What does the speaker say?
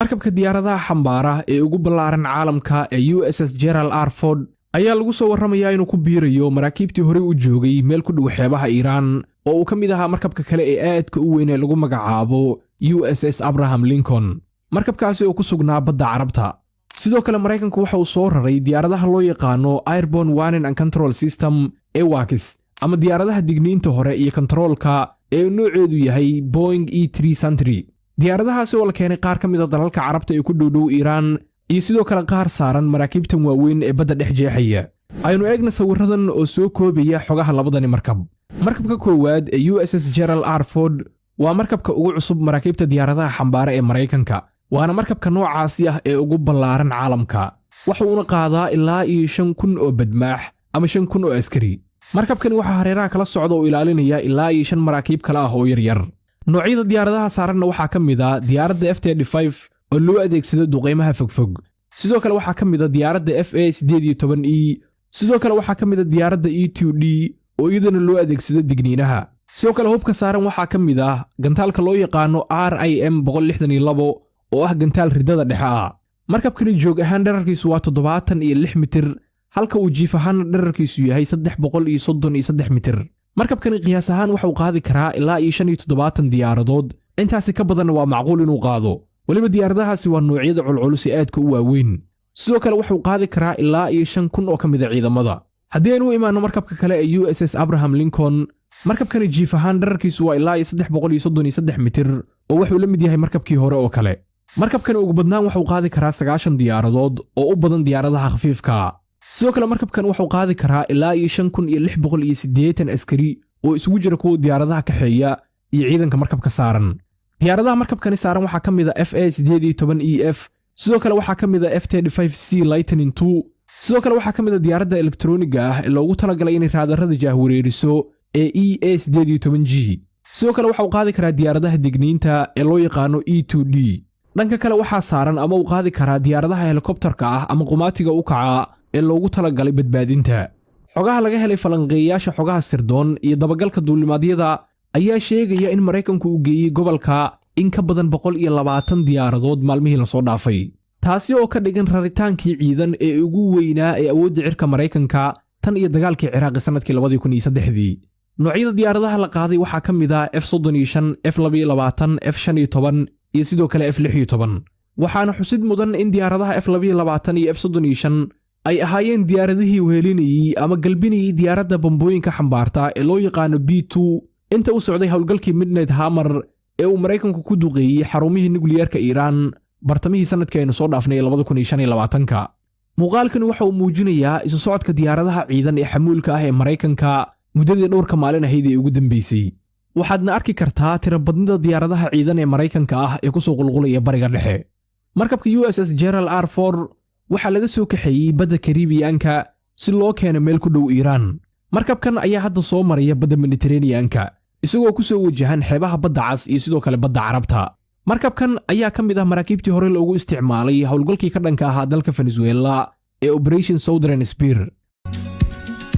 markabka diyaaradaha xambaara ee ugu ballaaran caalamka ee USS Gerald R. Ford ayaa lagu soo warramayaa inuu ku biirayo maraakiibtii horey u joogay meel ku dhow xeebaha Iiraan oo uu ka mid ahaa markabka kale ee aadka u weyn ee lagu magacaabo USS Abraham Lincoln markabkaasi oo ku sugnaa badda Carabta. sidoo kale Mareykanku waxa uu soo raray diyaaradaha loo yaqaano Airborne Warning and Control System AWACS ama diyaaradaha digniinta hore iyo kontaroolka ee nooceedu yahay Boeing E-3 diyaaradahaasi oo la keenay qaar ka mid ah dalalka Carabta ee ku dhow Iiraan iyo sidoo kale qaar saaran maraakiibtan waaweyn ee badda dhex jeexaya. aynu eegna sawiradan oo soo koobaya xogaha labadani markab. markabka koowaad ee USS Gerald R. Ford waa markabka ugu cusub maraakiibta diyaaradaha xambaara ee Mareykanka, waana markabka noocaasi ah ee ugu ballaaran caalamka. waxa uuna qaadaa ilaa 5,000 oo badmaax ama 5,000 oo askari. markabkani waxaa hareeraha kala socda oo ilaalinaya ilaa 5 maraakiib kale ah oo yaryar. noocyada diyaaradaha saaranna waxaa ka mid ah diyaaradda F-35 oo loo adeegsado duqeymaha fogfog. sidoo kale waxaa ka mid ah diyaaradda FA-18E. sidoo kale waxaa ka mid ah diyaaradda E-2D oo iyadana loo adeegsado digniinaha. sidoo kale hubka saaran waxaa ka mid ah gantaalka loo yaqaano RIM-162 oo ah gantaal ridada dhexe ah. markabkani joog ahaan dherarkiisu waa 76 mitir halka uu jiif ahaan dherarkiisu yahay 333 mitir. markabkani qiyaas ahaan waxa uu qaadi karaa ilaa 75 diyaaradood, intaasi ka badanna waa macquul inuu qaado. weliba diyaaradahaasi waa noocyada culculus ee aadka u waaweyn. sidoo kale waxa uu qaadi karaa ilaa 5,000 oo ka mid ah ciidamada. haddii aynu u imaanno markabka kale ee USS Abraham Lincoln, markabkani jiif ahaan dherarkiisu waa ilaa 333 mitir oo wuxuu la mid yahay markabkii hore oo kale. markabkani ugu badnaan waxa uu qaadi karaa 90 diyaaradood oo u badan diyaaradaha khafiifka. sidoo kale markabkan wuxuu qaadi karaa ilaa 5,680 askari oo isugu jira kuwa diyaaradaha kaxeeya iyo ciidanka markabka saaran. diyaaradaha markabkani saaran waxaa ka mid ah FA-18EF. sidoo kale waxaa ka mid ah F-35C Lightning II. sidoo kale waxaa ka mid ah diyaaradda elektarooniga ah ee loogu talagalay inay raadarada jaahwareeriso ee EA-18G. sidoo kale waxa uu qaadi karaa diyaaradaha digniinta ee loo yaqaano E-2D. dhanka kale waxaa saaran ama uu qaadi karaa diyaaradaha helikobtarka ah ama qumaatiga u kaca ee loogu talagalay badbaadinta. xogaha laga helay falanqeeyayaasha xogaha sirdoon iyo dabagalka duulimaadyada ayaa sheegaya in Mareykanku uu geeyey gobolka in ka badan 120 diyaaradood maalmihii la soo dhaafay, taasi oo ka dhigan raritaankii ciidan ee ugu weynaa ee awoodda cirka Mareykanka tan iyo dagaalkii Ciraaq sanadkii 2003. noocyada diyaaradaha la qaaday waxaa ka mid ah F-35, F-22, F-15 iyo sidoo kale F-16. waxaana xusid mudan in diyaaradaha F-22 iyo F-35 ay ahaayeen diyaaradihii wehelinayay ama galbinayay diyaaradda bambooyinka xambaarta ee loo yaqaano B-2 inta uu socday howlgalkii Midnight Hammer ee uu Mareykanku ku duqeeyey xarumihii nukliyeerka Iiraan bartamihii sanadkii aynu soo dhaafnay 2025. muuqaalkani waxa uu muujinayaa isu socodka diyaaradaha ciidan ee xamuulka ah ee Mareykanka muddadii dhowrka maalin ahayd ee ugu dambeysay. waxaadna arki kartaa tirabadnida diyaaradaha ciidan ee Mareykanka ah ee ku soo qulqulaya bariga dhexe. markabka USS Gerald R. Ford waxaa laga soo kaxeeyey badda Karibiyaanka si loo keeno meel ku dhow Iiraan. markabkan ayaa hadda soo maraya badda Mediterranean-ka isagoo ku soo wajahan xeebaha badda cas iyo sidoo kale badda Carabta. markabkan ayaa ka mid ah maraakiibtii hore loogu isticmaalay howlgalkii ka dhanka ahaa dalka Venezuela ee Operation Southern Spear.